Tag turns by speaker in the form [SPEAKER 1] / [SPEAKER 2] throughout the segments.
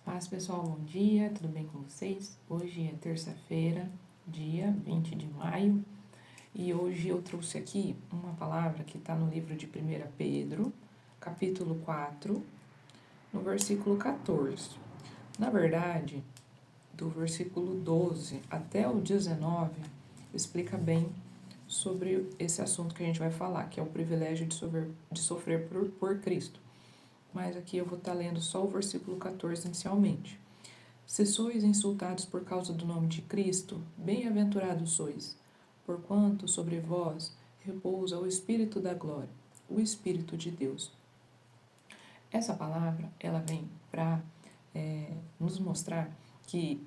[SPEAKER 1] Paz, pessoal, bom dia, tudo bem com vocês? Hoje é terça-feira, dia 20 de maio, e hoje eu trouxe aqui uma palavra que está no livro de 1 Pedro, capítulo 4, no versículo 14. Na verdade, do versículo 12 até o 19, explica bem sobre esse assunto que a gente vai falar, que é o privilégio de sofrer por Cristo. Mas aqui eu vou estar lendo só o versículo 14 inicialmente. Se sois insultados por causa do nome de Cristo, bem-aventurados sois, porquanto sobre vós repousa o Espírito da glória, o Espírito de Deus. Essa palavra, ela vem para nos mostrar que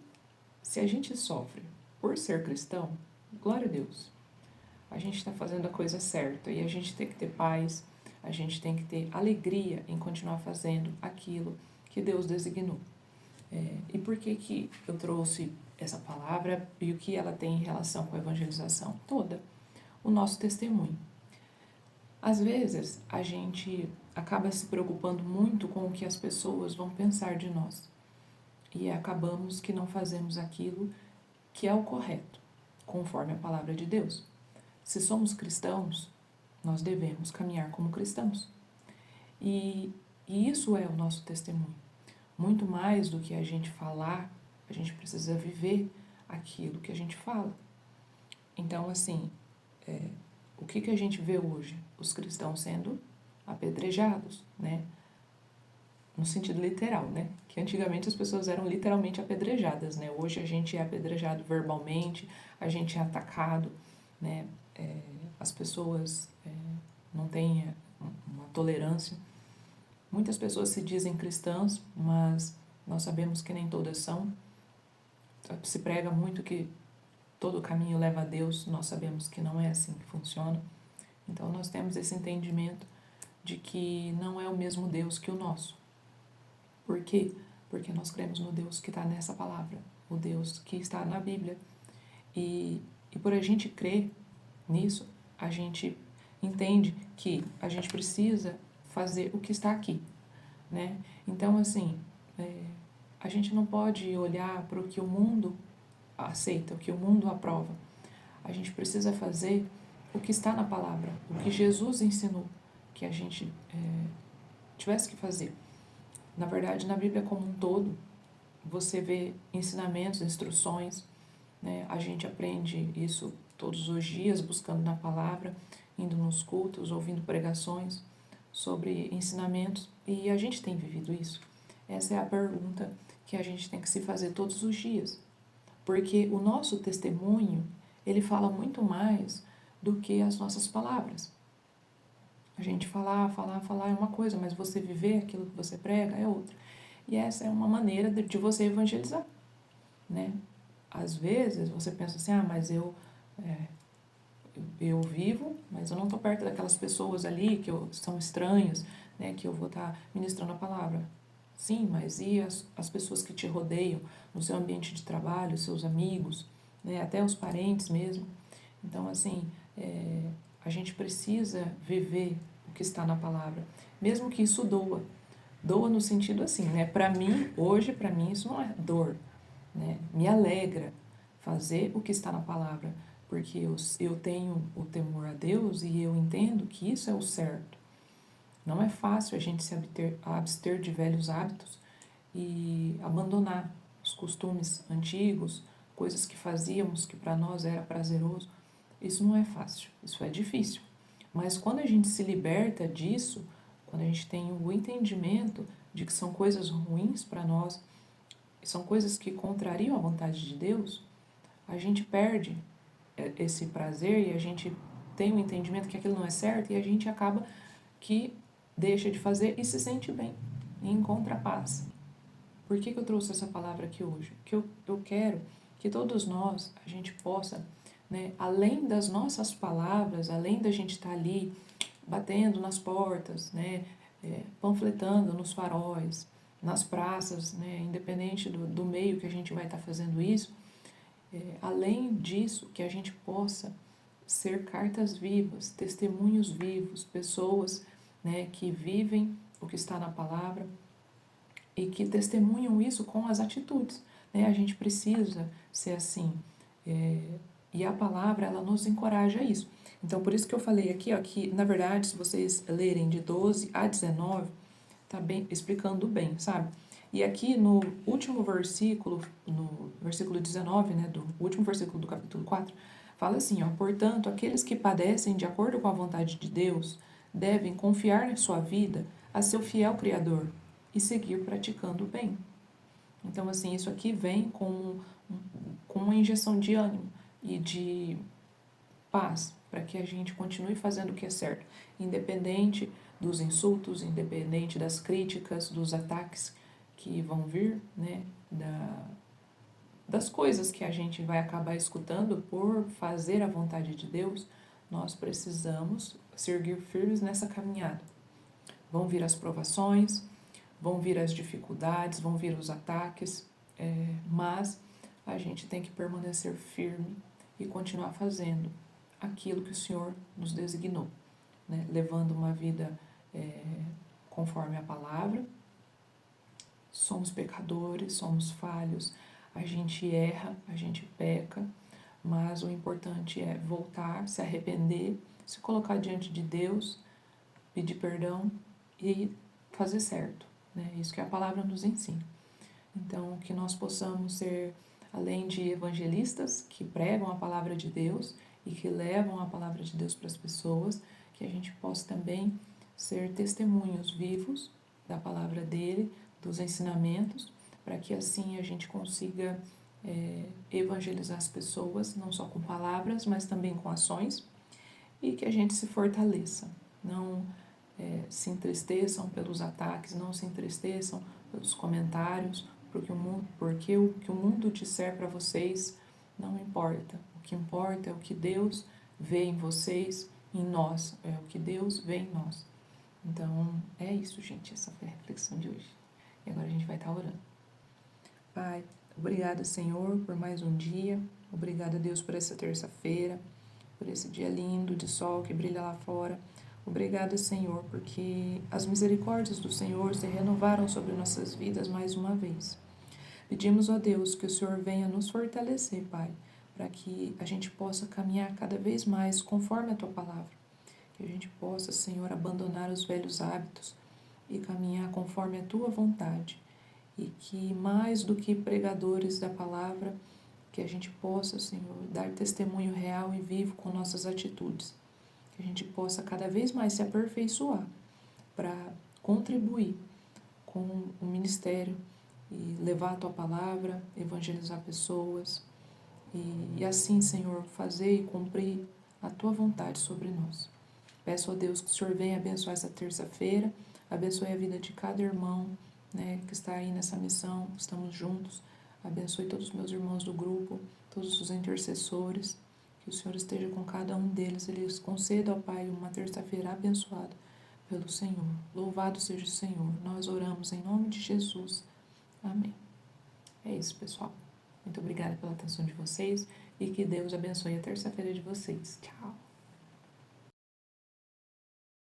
[SPEAKER 1] se a gente sofre por ser cristão, glória a Deus, a gente está fazendo a coisa certa e a gente tem que ter paz, a gente tem que ter alegria em continuar fazendo aquilo que Deus designou. E por que eu trouxe essa palavra e o que ela tem em relação com a evangelização? Toda. O nosso testemunho. Às vezes, a gente acaba se preocupando muito com o que as pessoas vão pensar de nós. E acabamos que não fazemos aquilo que é o correto, conforme a palavra de Deus. Se somos cristãos, nós devemos caminhar como cristãos. E isso é o nosso testemunho. Muito mais do que a gente falar, a gente precisa viver aquilo que a gente fala. Então, assim, o que a gente vê hoje? Os cristãos sendo apedrejados, né? No sentido literal, né? Que antigamente as pessoas eram literalmente apedrejadas, né? Hoje a gente é apedrejado verbalmente, a gente é atacado, né? As pessoas não têm uma tolerância. Muitas pessoas se dizem cristãs, mas nós sabemos que nem todas são. Se prega muito que todo caminho leva a Deus, nós sabemos que não é assim que funciona. Então nós temos esse entendimento de que não é o mesmo Deus que o nosso. Por quê? Porque nós cremos no Deus que está nessa palavra, o Deus que está na Bíblia. E por a gente crer nisso, a gente entende que a gente precisa fazer o que está aqui, né? Então, assim, a gente não pode olhar para o que o mundo aceita, o que o mundo aprova. A gente precisa fazer o que está na palavra, o que Jesus ensinou que a gente tivesse que fazer. Na verdade, na Bíblia como um todo, você vê ensinamentos, instruções, né? A gente aprende isso todos os dias, buscando na palavra, indo nos cultos, ouvindo pregações sobre ensinamentos, e a gente tem vivido isso. Essa é a pergunta que a gente tem que se fazer todos os dias, porque o nosso testemunho, ele fala muito mais do que as nossas palavras. A gente falar é uma coisa, mas você viver aquilo que você prega é outra. E essa é uma maneira de você evangelizar, né? Às vezes você pensa assim, mas eu vivo, mas eu não estou perto daquelas pessoas ali que são estranhas, né, que eu vou estar ministrando a palavra. Sim, mas e as pessoas que te rodeiam no seu ambiente de trabalho, seus amigos, né, até os parentes mesmo. Então, assim, a gente precisa viver o que está na palavra, mesmo que isso doa. Doa no sentido assim, né? Para mim, hoje, para mim, isso não é dor, né? Me alegra fazer o que está na palavra, porque eu tenho o temor a Deus e eu entendo que isso é o certo. Não é fácil a gente se abster de velhos hábitos e abandonar os costumes antigos, coisas que fazíamos que para nós era prazeroso. Isso não é fácil, isso é difícil. Mas quando a gente se liberta disso, quando a gente tem o entendimento de que são coisas ruins para nós, são coisas que contrariam a vontade de Deus, a gente perde esse prazer e a gente tem o entendimento que aquilo não é certo e a gente acaba que deixa de fazer e se sente bem e encontra paz. Por que eu trouxe essa palavra aqui hoje? Que eu quero que todos nós, a gente possa, né, além das nossas palavras, além da gente estar ali batendo nas portas, né, panfletando nos faróis, nas praças, né, independente do meio que a gente vai estar fazendo isso, além disso, que a gente possa ser cartas vivas, testemunhos vivos, pessoas, né, que vivem o que está na palavra, e que testemunham isso com as atitudes, né? A gente precisa ser assim, e a palavra, ela nos encoraja a isso. Então, por isso que eu falei aqui, ó, que, na verdade, se vocês lerem de 12 a 19, tá bem, explicando bem, sabe? E aqui no último versículo, no versículo 19, né, do último versículo do capítulo 4, fala assim, ó, portanto, aqueles que padecem de acordo com a vontade de Deus devem confiar em sua vida a seu fiel Criador e seguir praticando o bem. Então, assim, isso aqui vem com uma injeção de ânimo e de paz, para que a gente continue fazendo o que é certo, independente dos insultos, independente das críticas, dos ataques que vão vir, né, das coisas que a gente vai acabar escutando por fazer a vontade de Deus. Nós precisamos seguir firmes nessa caminhada. Vão vir as provações, vão vir as dificuldades, vão vir os ataques, mas a gente tem que permanecer firme e continuar fazendo aquilo que o Senhor nos designou, né? Levando uma vida conforme a palavra. Somos pecadores, somos falhos, a gente erra, a gente peca, mas o importante é voltar, se arrepender, se colocar diante de Deus, pedir perdão e fazer certo, né? Isso que a palavra nos ensina. Então, que nós possamos ser, além de evangelistas que pregam a palavra de Deus e que levam a palavra de Deus para as pessoas, que a gente possa também ser testemunhos vivos da palavra dele, dos ensinamentos, para que assim a gente consiga evangelizar as pessoas, não só com palavras, mas também com ações, e que a gente se fortaleça. Não se entristeçam pelos ataques, não se entristeçam pelos comentários, porque o que o mundo disser para vocês não importa. O que importa é o que Deus vê em vocês, em nós, é o que Deus vê em nós. Então, é isso, gente, essa foi a reflexão de hoje. E agora a gente vai estar orando. Pai, obrigada, Senhor, por mais um dia. Obrigada, Deus, por essa terça-feira, por esse dia lindo de sol que brilha lá fora. Obrigada, Senhor, porque as misericórdias do Senhor se renovaram sobre nossas vidas mais uma vez. Pedimos, ó Deus, que o Senhor venha nos fortalecer, Pai, para que a gente possa caminhar cada vez mais conforme a Tua palavra. Que a gente possa, Senhor, abandonar os velhos hábitos e caminhar conforme a Tua vontade. E que mais do que pregadores da palavra, que a gente possa, Senhor, dar testemunho real e vivo com nossas atitudes. Que a gente possa cada vez mais se aperfeiçoar para contribuir com o ministério e levar a Tua palavra, evangelizar pessoas e assim, Senhor, fazer e cumprir a Tua vontade sobre nós. Peço a Deus que o Senhor venha abençoar essa terça-feira, abençoe a vida de cada irmão, né, que está aí nessa missão, estamos juntos. Abençoe todos os meus irmãos do grupo, todos os intercessores, que o Senhor esteja com cada um deles. Ele conceda ao Pai uma terça-feira abençoada pelo Senhor. Louvado seja o Senhor. Nós oramos em nome de Jesus. Amém. É isso, pessoal. Muito obrigada pela atenção de vocês e que Deus abençoe a terça-feira de vocês. Tchau.